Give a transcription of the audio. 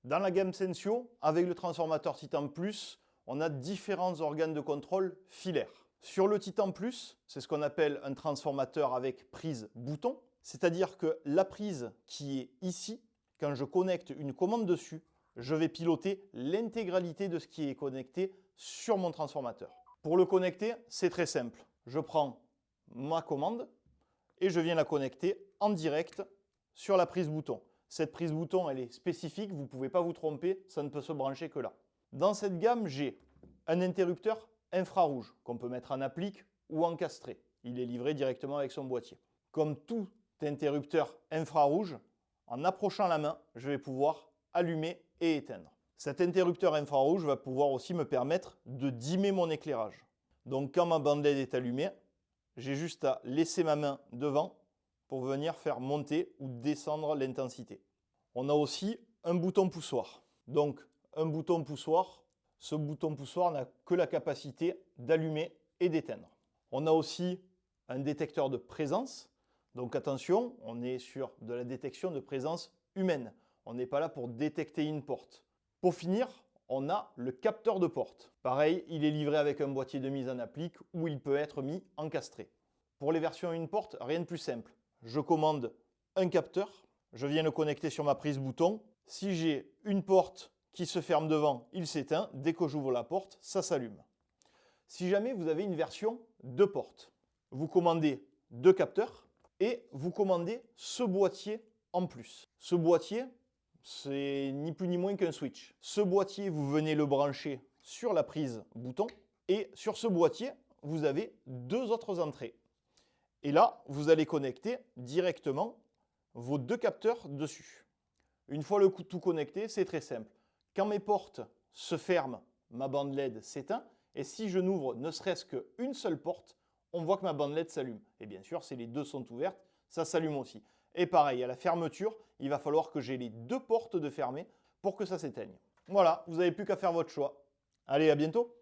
Dans la gamme Sensio, avec le transformateur Titan Plus, on a différents organes de contrôle filaires. Sur le Titan Plus, c'est ce qu'on appelle un transformateur avec prise bouton, c'est-à-dire que la prise qui est ici, quand je connecte une commande dessus, je vais piloter l'intégralité de ce qui est connecté sur mon transformateur. Pour le connecter, c'est très simple. Je prends ma commande et je viens la connecter en direct sur la prise bouton. Cette prise bouton, elle est spécifique, vous ne pouvez pas vous tromper, ça ne peut se brancher que là. Dans cette gamme, j'ai un interrupteur infrarouge qu'on peut mettre en applique ou encastré. Il est livré directement avec son boîtier. Comme tout interrupteur infrarouge, en approchant la main, je vais pouvoir allumer et éteindre. Cet interrupteur infrarouge va pouvoir aussi me permettre de dimmer mon éclairage. Donc quand ma bande LED est allumée, j'ai juste à laisser ma main devant pour venir faire monter ou descendre l'intensité. On a aussi un bouton poussoir. Donc un bouton poussoir, ce bouton poussoir n'a que la capacité d'allumer et d'éteindre. On a aussi un détecteur de présence. Donc attention, on est sur de la détection de présence humaine. On n'est pas là pour détecter une porte. Pour finir, on a le capteur de porte. Pareil, il est livré avec un boîtier de mise en applique ou il peut être mis encastré. Pour les versions une porte, rien de plus simple. Je commande un capteur, je viens le connecter sur ma prise bouton. Si j'ai une porte qui se ferme devant, il s'éteint. Dès que j'ouvre la porte, ça s'allume. Si jamais vous avez une version 2 portes, vous commandez 2 capteurs et vous commandez ce boîtier en plus. Ce boîtier, c'est ni plus ni moins qu'un switch. Ce boîtier, vous venez le brancher sur la prise bouton et sur ce boîtier, vous avez 2 autres entrées. Et là, vous allez connecter directement vos 2 capteurs dessus. Une fois le tout connecté, c'est très simple. Quand mes portes se ferment, ma bande LED s'éteint. Et si je n'ouvre ne serait-ce qu'une seule porte, on voit que ma bande LED s'allume. Et bien sûr, si les deux sont ouvertes, ça s'allume aussi. Et pareil, à la fermeture, il va falloir que j'ai les 2 portes de fermées pour que ça s'éteigne. Voilà, vous n'avez plus qu'à faire votre choix. Allez, à bientôt!